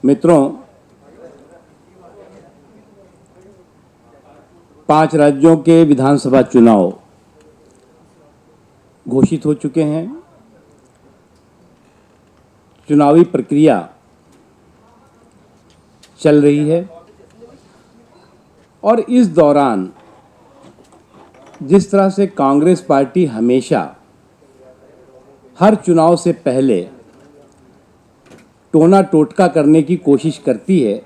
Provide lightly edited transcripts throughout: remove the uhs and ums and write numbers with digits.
मित्रों, 5 राज्यों के विधानसभा चुनाव घोषित हो चुके हैं। चुनावी प्रक्रिया चल रही है और इस दौरान जिस तरह से कांग्रेस पार्टी हमेशा हर चुनाव से पहले टोना टोटका करने की कोशिश करती है,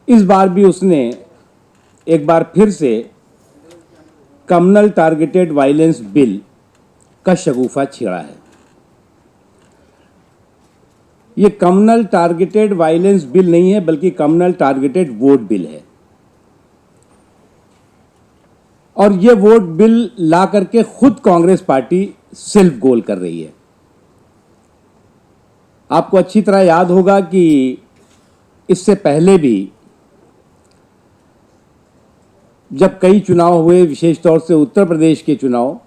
इस बार भी उसने एक बार फिर से कम्युनल टारगेटेड वायलेंस बिल का शगुफा छेड़ा है। ये कम्युनल टारगेटेड वायलेंस बिल नहीं है, बल्कि कम्युनल टारगेटेड वोट बिल है। और ये वोट बिल ला करके खुद कांग्रेस पार्टी सेल्फ गोल कर रही है। आपको अच्छी तरह याद होगा कि इससे पहले भी जब कई चुनाव हुए, विशेष तौर से उत्तर प्रदेश के चुनाव,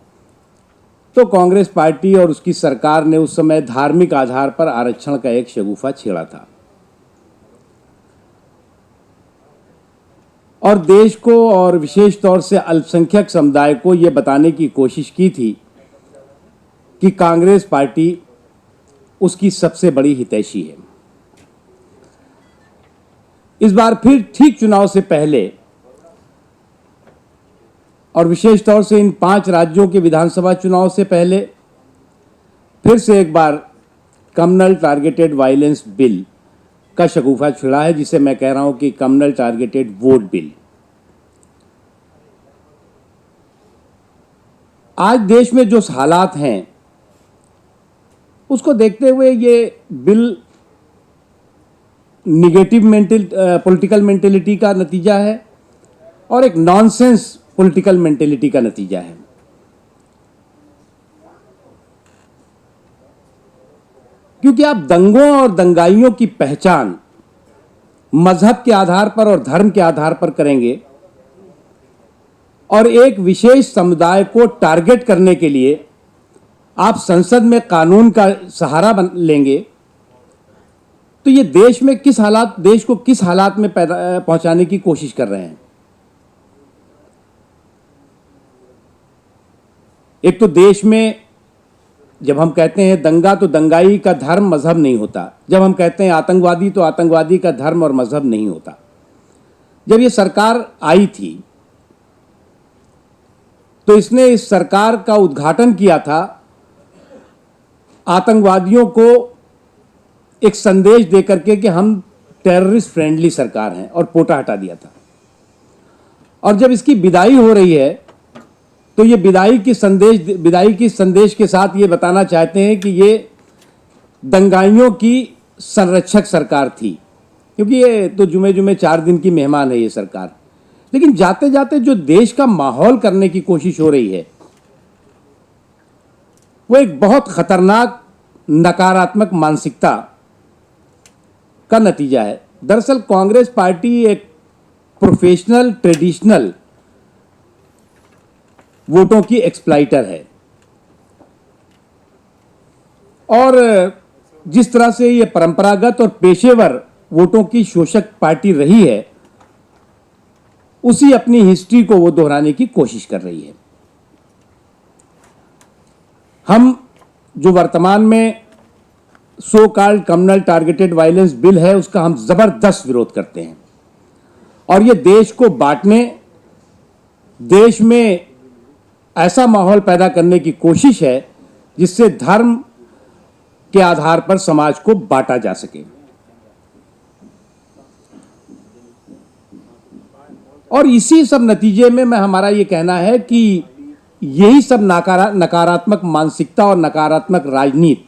तो कांग्रेस पार्टी और उसकी सरकार ने उस समय धार्मिक आधार पर आरक्षण का एक शगुफा छेड़ा था। और देश को और विशेष तौर से अल्पसंख्यक समुदाय को यह बताने की कोशिश की थी कि कांग्रेस पार्टी उसकी सबसे बड़ी हितैषी है। इस बार फिर ठीक चुनाव से पहले और विशेष तौर से इन 5 राज्यों के विधानसभा चुनाव से पहले फिर से एक बार कम्युनल टारगेटेड वायलेंस बिल का शगुफा छिड़ा है, जिसे मैं कह रहा हूं कि कम्युनल टारगेटेड वोट बिल। आज देश में जो हालात हैं उसको देखते हुए ये बिल निगेटिव पॉलिटिकल मेंटेलिटी का नतीजा है और एक नॉनसेंस पॉलिटिकल मेंटेलिटी का नतीजा है। क्योंकि आप दंगों और दंगाइयों की पहचान मजहब के आधार पर और धर्म के आधार पर करेंगे और एक विशेष समुदाय को टारगेट करने के लिए आप संसद में कानून का सहारा लेंगे, तो ये देश को किस हालात में पहुंचाने की कोशिश कर रहे हैं। एक तो देश में जब हम कहते हैं दंगा, तो दंगाई का धर्म मजहब नहीं होता। जब हम कहते हैं आतंकवादी, तो आतंकवादी का धर्म और मजहब नहीं होता। जब ये सरकार आई थी तो इसने इस सरकार का उद्घाटन किया था आतंकवादियों को एक संदेश देकर के कि हम टेररिस्ट फ्रेंडली सरकार हैं, और पोटा हटा दिया था। और जब इसकी विदाई हो रही है तो ये विदाई की संदेश के साथ ये बताना चाहते हैं कि ये दंगाइयों की संरक्षक सरकार थी, क्योंकि ये तो जुमे जुमे 4 दिन की मेहमान है ये सरकार। लेकिन जाते जाते जो देश का माहौल करने की कोशिश हो रही है वो एक बहुत खतरनाक नकारात्मक मानसिकता का नतीजा है। दरअसल कांग्रेस पार्टी एक प्रोफेशनल ट्रेडिशनल वोटों की एक्सप्लाइटर है, और जिस तरह से ये परंपरागत और पेशेवर वोटों की शोषक पार्टी रही है, उसी अपनी हिस्ट्री को वो दोहराने की कोशिश कर रही है। हम जो वर्तमान में so called communal targeted violence bill है, उसका हम जबरदस्त विरोध करते हैं। और ये देश को बांटने, देश में ऐसा माहौल पैदा करने की कोशिश है जिससे धर्म के आधार पर समाज को बांटा जा सके। और इसी सब नतीजे में हमारा ये कहना है कि यही सब नकारात्मक मानसिकता और नकारात्मक राजनीति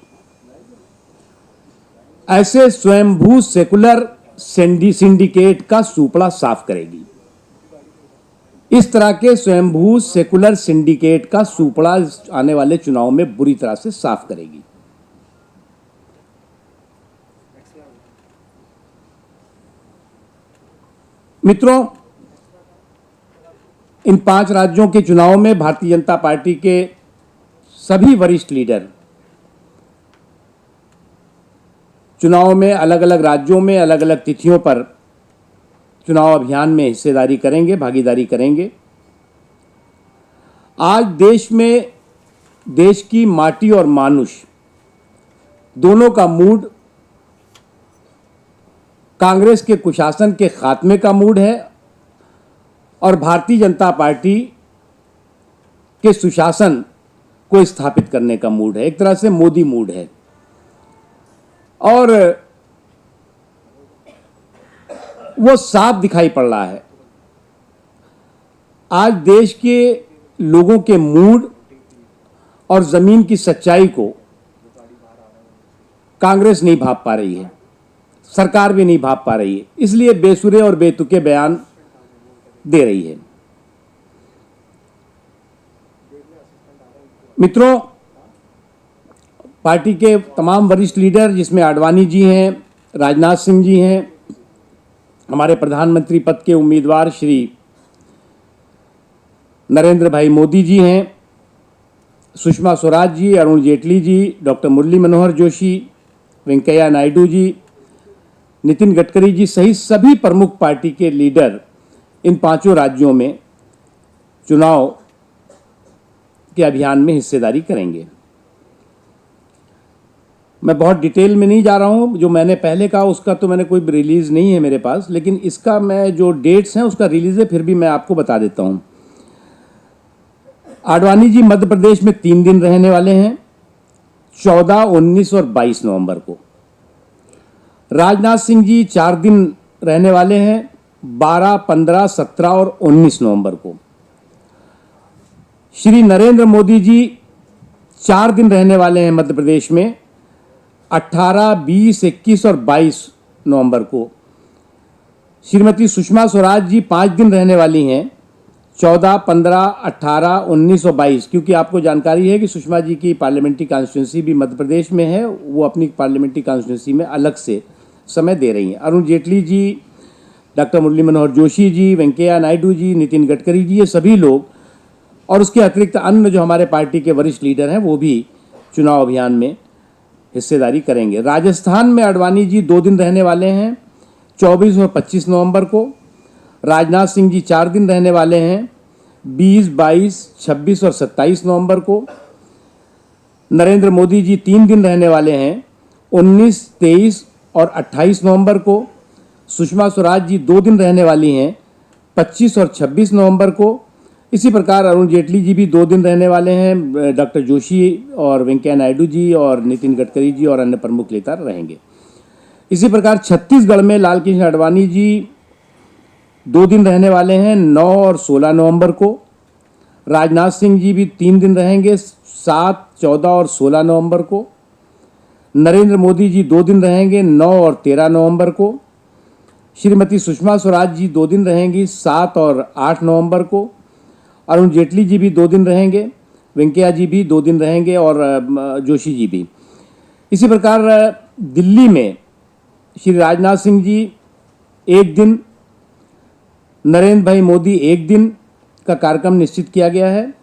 ऐसे स्वयंभू सेकुलर सिंडिकेट का सूपड़ा साफ करेगी। इस तरह के स्वयंभू सेकुलर सिंडिकेट का सूपड़ा आने वाले चुनाव में बुरी तरह से साफ करेगी। मित्रों, इन 5 राज्यों के चुनाव में भारतीय जनता पार्टी के सभी वरिष्ठ लीडर चुनाव में अलग अलग राज्यों में अलग अलग तिथियों पर चुनाव अभियान में हिस्सेदारी करेंगे, भागीदारी करेंगे। आज देश में देश की माटी और मानुष दोनों का मूड कांग्रेस के कुशासन के खात्मे का मूड है और भारतीय जनता पार्टी के सुशासन को स्थापित करने का मूड है। एक तरह से मोदी मूड है और वो साफ दिखाई पड़ रहा है। आज देश के लोगों के मूड और जमीन की सच्चाई को कांग्रेस नहीं भांप पा रही है, सरकार भी नहीं भांप पा रही है, इसलिए बेसुरे और बेतुके बयान दे रही है। मित्रों, पार्टी के तमाम वरिष्ठ लीडर जिसमें आडवाणी जी हैं, राजनाथ सिंह जी हैं, हमारे प्रधानमंत्री पद के उम्मीदवार श्री नरेंद्र भाई मोदी जी हैं, सुषमा स्वराज जी, अरुण जेटली जी, डॉक्टर मुरली मनोहर जोशी, वेंकैया नायडू जी, नितिन गडकरी जी सहित सभी प्रमुख पार्टी के लीडर इन 5 राज्यों में चुनाव के अभियान में हिस्सेदारी करेंगे। मैं बहुत डिटेल में नहीं जा रहा हूं, जो मैंने पहले कहा उसका तो मैंने कोई रिलीज नहीं है मेरे पास, लेकिन इसका मैं जो डेट्स हैं उसका रिलीज है, फिर भी मैं आपको बता देता हूं। आडवाणी जी मध्य प्रदेश में 3 दिन रहने वाले हैं, 14, 19 और 22 नवंबर को। राजनाथ सिंह जी 4 दिन रहने वाले हैं, 12, 15, 17 और 19 नवंबर को। श्री नरेंद्र मोदी जी 4 दिन रहने वाले हैं मध्य प्रदेश में, 18, 20, 21 और 22 नवंबर को। श्रीमती सुषमा स्वराज जी 5 दिन रहने वाली हैं, 14, 15, 18, 19 और 22, क्योंकि आपको जानकारी है कि सुषमा जी की पार्लियामेंट्री कॉन्स्टिट्यूंसी भी मध्य प्रदेश में है, वो अपनी पार्लियामेंट्री कॉन्स्टिट्यूंसी में अलग से समय दे रही हैं। अरुण जेटली जी, डॉक्टर मुरली मनोहर जोशी जी, वेंकैया नायडू जी, नितिन गडकरी जी, ये सभी लोग और उसके अतिरिक्त अन्य जो हमारे पार्टी के वरिष्ठ लीडर हैं वो भी चुनाव अभियान में हिस्सेदारी करेंगे। राजस्थान में आडवाणी जी 2 दिन रहने वाले हैं, 24 और 25 नवंबर को। राजनाथ सिंह जी 4 दिन रहने वाले हैं, 20, 22, 26 और 27 नवंबर को। नरेंद्र मोदी जी 3 दिन रहने वाले हैं, 19, 23 और 28 नवंबर को। सुषमा स्वराज जी 2 दिन रहने वाली हैं, 25 और 26 नवंबर को। इसी प्रकार अरुण जेटली जी भी 2 दिन रहने वाले हैं, डॉक्टर जोशी और वेंकैया नायडू जी और नितिन गडकरी जी और अन्य प्रमुख नेता रहेंगे। इसी प्रकार छत्तीसगढ़ में लाल कृष्ण आडवाणी जी 2 दिन रहने वाले हैं, 9 और 16 नवंबर को। राजनाथ सिंह जी भी 3 दिन रहेंगे, 7, 14 और 16 नवंबर को। नरेंद्र मोदी जी 2 दिन रहेंगे, 9 और 13 नवंबर को। श्रीमती सुषमा स्वराज जी 2 दिन रहेंगी, 7 और 8 नवंबर को। अरुण जेटली जी भी 2 दिन रहेंगे, वेंकैया जी भी 2 दिन रहेंगे और जोशी जी भी। इसी प्रकार दिल्ली में श्री राजनाथ सिंह जी 1 दिन, नरेंद्र भाई मोदी 1 दिन का कार्यक्रम निश्चित किया गया है।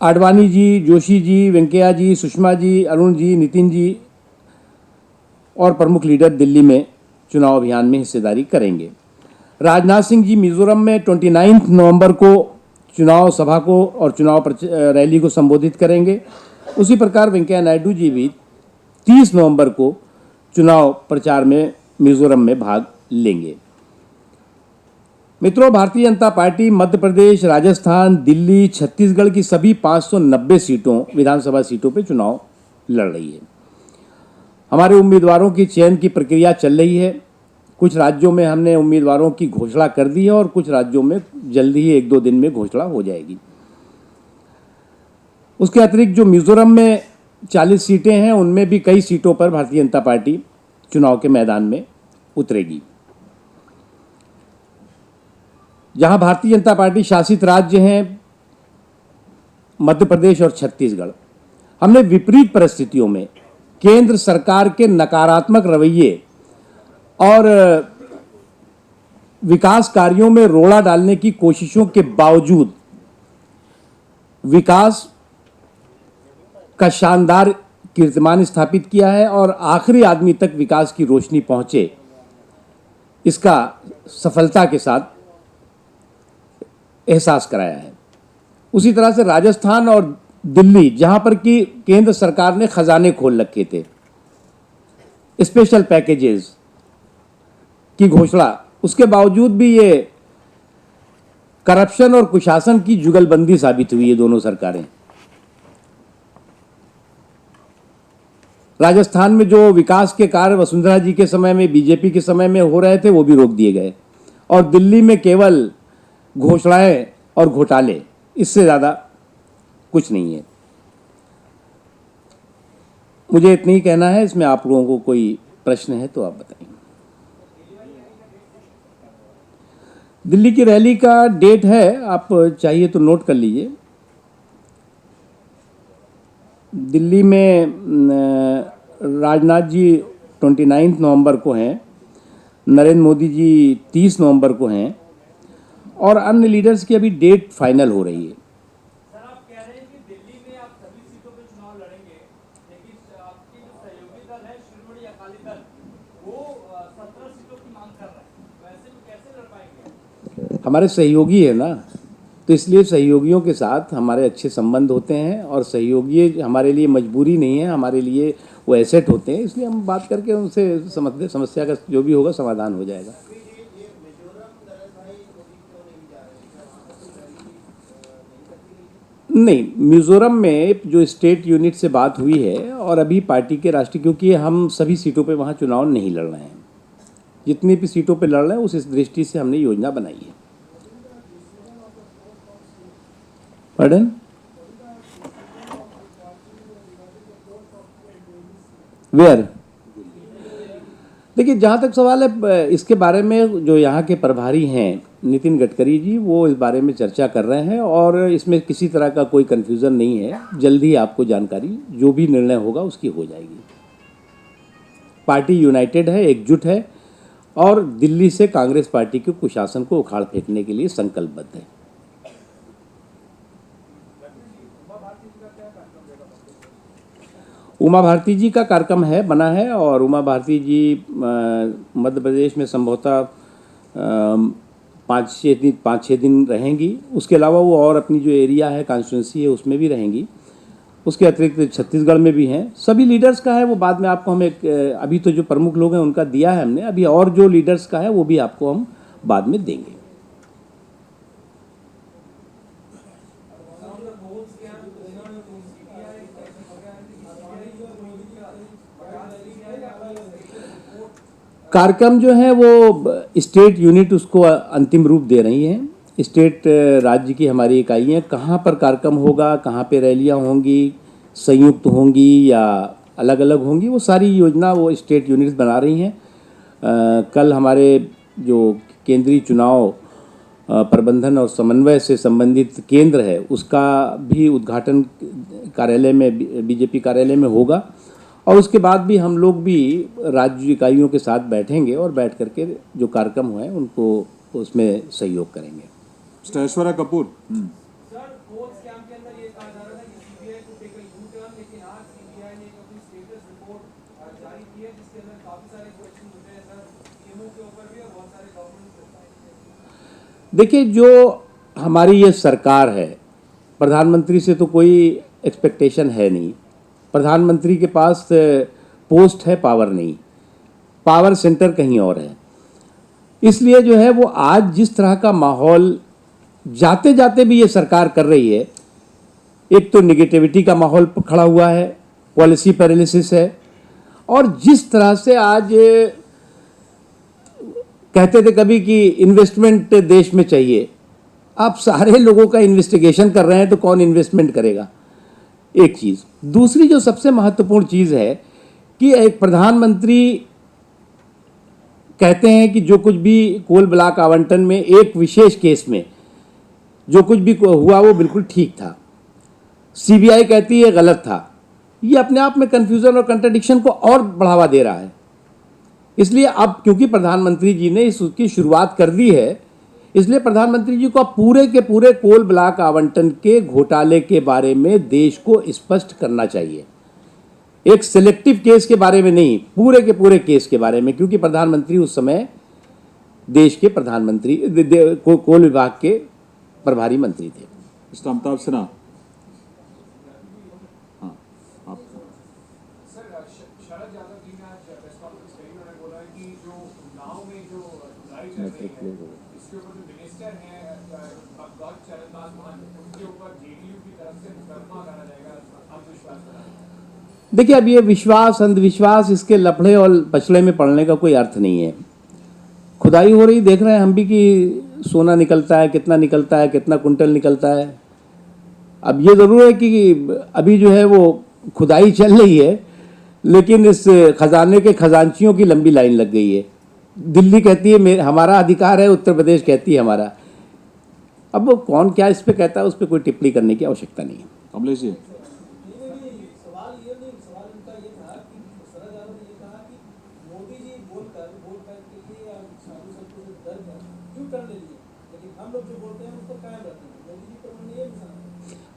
आडवाणी जी, जोशी जी, वेंकैया जी, सुषमा जी, अरुण जी, नितिन जी और प्रमुख लीडर दिल्ली में चुनाव अभियान में हिस्सेदारी करेंगे। राजनाथ सिंह जी मिजोरम में 29 नवंबर को चुनाव सभा को और चुनाव रैली को संबोधित करेंगे। उसी प्रकार वेंकैया नायडू जी भी 30 नवंबर को चुनाव प्रचार में मिजोरम में भाग लेंगे। मित्रों, भारतीय जनता पार्टी मध्य प्रदेश, राजस्थान, दिल्ली, छत्तीसगढ़ की सभी 590 सीटों विधानसभा सीटों पर चुनाव लड़ रही है। हमारे उम्मीदवारों की चयन की प्रक्रिया चल रही है। कुछ राज्यों में हमने उम्मीदवारों की घोषणा कर दी है और कुछ राज्यों में जल्दी ही 1-2 दिन में घोषणा हो जाएगी। उसके अतिरिक्त जो मिजोरम में 40 सीटें हैं, उनमें भी कई सीटों पर भारतीय जनता पार्टी चुनाव के मैदान में उतरेगी। जहां भारतीय जनता पार्टी शासित राज्य हैं मध्य प्रदेश और छत्तीसगढ़, हमने विपरीत परिस्थितियों में केंद्र सरकार के नकारात्मक रवैये और विकास कार्यों में रोड़ा डालने की कोशिशों के बावजूद विकास का शानदार कीर्तिमान स्थापित किया है और आखिरी आदमी तक विकास की रोशनी पहुंचे, इसका सफलता के साथ एहसास कराया है। उसी तरह से राजस्थान और दिल्ली, जहां पर कि केंद्र सरकार ने खजाने खोल रखे थे, स्पेशल पैकेजेस की घोषणा, उसके बावजूद भी ये करप्शन और कुशासन की जुगलबंदी साबित हुई है दोनों सरकारें। राजस्थान में जो विकास के कार्य वसुंधरा जी के समय में, बीजेपी के समय में हो रहे थे, वो भी रोक दिए गए, और दिल्ली में केवल घोषणाएं और घोटाले, इससे ज़्यादा कुछ नहीं है। मुझे इतना ही कहना है। इसमें आप लोगों को कोई प्रश्न है तो आप बताइए। दिल्ली की रैली का डेट है, आप चाहिए तो नोट कर लीजिए। दिल्ली में राजनाथ जी 29 नवंबर को हैं, नरेंद्र मोदी जी 30 नवंबर को हैं, और अन्य लीडर्स की अभी डेट फाइनल हो रही है। सर, आप कह रहे हैं कि दिल्ली में आप सभी सीटों पे चुनाव लड़ेंगे, लेकिन आपके जो सहयोगी दल है शिरोमणि अकाली दल, वो 17 सीटों की मांग कर रहा है, वैसे में कैसे लड़ पाएंगे? हमारे सहयोगी है ना, तो इसलिए सहयोगियों के साथ हमारे अच्छे संबंध होते हैं, और सहयोगी हमारे लिए मजबूरी नहीं है, हमारे लिए वो एसेट होते हैं। इसलिए हम बात करके उनसे समस्या का जो भी होगा समाधान हो जाएगा। नहीं, मिजोरम में जो स्टेट यूनिट से बात हुई है, और अभी पार्टी के राष्ट्रीय, क्योंकि हम सभी सीटों पे वहाँ चुनाव नहीं लड़ रहे हैं, जितनी भी सीटों पे लड़ रहे हैं उस दृष्टि से हमने योजना बनाई है। Pardon? Where? देखिए, जहाँ तक सवाल है इसके बारे में, जो यहाँ के प्रभारी हैं नितिन गडकरी जी, वो इस बारे में चर्चा कर रहे हैं, और इसमें किसी तरह का कोई कन्फ्यूज़न नहीं है। जल्द ही आपको जानकारी, जो भी निर्णय होगा उसकी हो जाएगी। पार्टी यूनाइटेड है, एकजुट है, और दिल्ली से कांग्रेस पार्टी के कुशासन को उखाड़ फेंकने के लिए संकल्पबद्ध है। उमा भारती जी का कार्यक्रम है, बना है, और उमा भारती जी मध्य प्रदेश में संभवतः 5-6 दिन रहेंगी। उसके अलावा वो और अपनी जो एरिया है, कॉन्स्टिट्यूंसी है, उसमें भी रहेंगी। उसके अतिरिक्त छत्तीसगढ़ में भी हैं। सभी लीडर्स का है, वो बाद में आपको हम अभी तो जो प्रमुख लोग हैं उनका दिया है हमने, अभी और जो लीडर्स का है वो भी आपको हम बाद में देंगे। कार्यक्रम जो है वो स्टेट यूनिट उसको अंतिम रूप दे रही हैं। स्टेट राज्य की हमारी इकाइयाँ कहाँ पर कार्यक्रम होगा, कहाँ पे रैलियाँ होंगी, संयुक्त होंगी या अलग अलग होंगी, वो सारी योजना वो स्टेट यूनिट्स बना रही हैं। कल हमारे जो केंद्रीय चुनाव प्रबंधन और समन्वय से संबंधित केंद्र है, उसका भी उद्घाटन कार्यालय में, बीजेपी कार्यालय में होगा, और उसके बाद भी हम लोग भी राज्य इकाइयों के साथ बैठेंगे और बैठ करके जो कार्यक्रम हुए उनको उसमें सहयोग करेंगे। Mister Aishwarya Kapoor, sir, fourth scam के अंदर ये कहा जा रहा था कि सीबीआई को टेक अ यू टर्न, लेकिन आज सीबीआई ने अपनी स्टेटस रिपोर्ट जारी की है, जिसके अंदर काफी सारे क्वेश्चन उठे हैं सर, सीएमओ के ऊपर भी और बहुत सारे गवर्नमेंट। देखिए, जो हमारी ये सरकार है, प्रधानमंत्री से तो कोई एक्सपेक्टेशन है नहीं। प्रधानमंत्री के पास पोस्ट है, पावर नहीं, पावर सेंटर कहीं और है। इसलिए जो है वो आज जिस तरह का माहौल जाते जाते भी ये सरकार कर रही है, एक तो निगेटिविटी का माहौल खड़ा हुआ है, पॉलिसी पैरालिसिस है, और जिस तरह से आज कहते थे कभी कि इन्वेस्टमेंट देश में चाहिए, आप सारे लोगों का इन्वेस्टिगेशन कर रहे हैं, तो कौन इन्वेस्टमेंट करेगा? एक चीज़। दूसरी जो सबसे महत्वपूर्ण चीज़ है कि एक प्रधानमंत्री कहते हैं कि जो कुछ भी कोल ब्लॉक आवंटन में एक विशेष केस में जो कुछ भी हुआ वो बिल्कुल ठीक था, सीबीआई कहती है गलत था। ये अपने आप में कन्फ्यूज़न और कंट्राडिक्शन को और बढ़ावा दे रहा है। इसलिए अब क्योंकि प्रधानमंत्री जी ने इसकी शुरुआत कर दी है, इसलिए प्रधानमंत्री जी को पूरे के पूरे कोल ब्लॉक आवंटन के घोटाले के बारे में देश को स्पष्ट करना चाहिए। एक सिलेक्टिव केस के बारे में नहीं, पूरे के पूरे केस के बारे में, क्योंकि प्रधानमंत्री उस समय देश के प्रधानमंत्री कोल विभाग के प्रभारी मंत्री थे। मिस्टर अमिताभ सिन्हा, हाँ आप। सर, शरद यादव जी ने आज प्रेस कॉन्फ्रेंस करी, उन्होंने बोला है कि जो उन्नाव में जो लड़ाई चल रही है इसके ऊपर जो मिनिस्टर है भगवत चरणदास महंत, उनके ऊपर जेडीयू की तरफ से मुकदमा करा जाएगा अंधविश्वास पर। देखिए, अब ये विश्वास अंधविश्वास, इसके लफड़े और पछड़े में पड़ने का कोई अर्थ नहीं है। खुदाई हो रही, देख रहे हैं हम भी कि सोना निकलता है, कितना निकलता है, कितना कुंटल निकलता है। अब ये ज़रूर है कि अभी जो है वो खुदाई चल रही है, लेकिन इस खजाने के खजांचियों की लंबी लाइन लग गई है। दिल्ली कहती है हमारा अधिकार है, उत्तर प्रदेश कहती है हमारा। अब वो कौन क्या इस पर कहता है, उस पर कोई टिप्पणी करने की आवश्यकता नहीं है। कमलेश जी,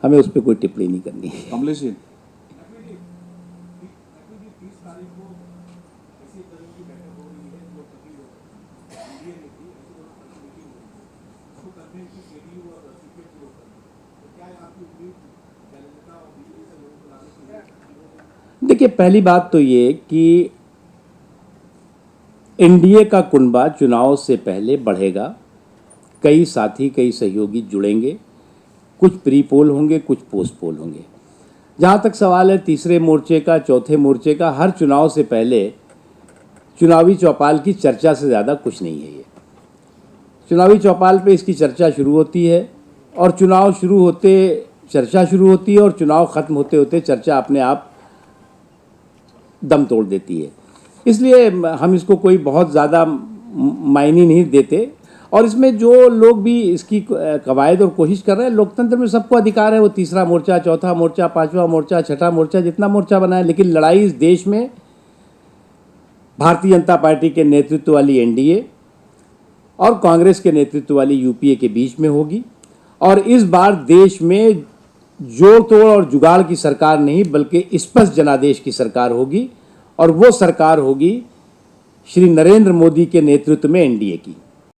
हमें उस पर कोई टिप्पणी नहीं करनी है। कमलेश जी, देखिए, पहली बात तो ये कि एनडीए का कुनबा चुनाव से पहले बढ़ेगा। कई साथी, कई सहयोगी जुड़ेंगे, कुछ प्री पोल होंगे, कुछ पोस्ट पोल होंगे। जहाँ तक सवाल है तीसरे मोर्चे का, चौथे मोर्चे का, हर चुनाव से पहले चुनावी चौपाल की चर्चा से ज़्यादा कुछ नहीं है। ये चुनावी चौपाल पे इसकी चर्चा शुरू होती है, और चुनाव शुरू होते चर्चा शुरू होती है, और चुनाव ख़त्म होते होते चर्चा अपने आप दम तोड़ देती है। इसलिए हम इसको कोई बहुत ज़्यादा मायने नहीं देते। और इसमें जो लोग भी इसकी कवायद और कोशिश कर रहे हैं, लोकतंत्र में सबको अधिकार है वो तीसरा मोर्चा, चौथा मोर्चा, पांचवा मोर्चा, छठा मोर्चा, जितना मोर्चा बनाए, लेकिन लड़ाई इस देश में भारतीय जनता पार्टी के नेतृत्व वाली एनडीए और कांग्रेस के नेतृत्व वाली यूपीए के बीच में होगी। और इस बार देश में जोड़ तोड़ और जुगाड़ की सरकार नहीं, बल्कि स्पष्ट जनादेश की सरकार होगी, और वो सरकार होगी श्री नरेंद्र मोदी के नेतृत्व में एनडीए की।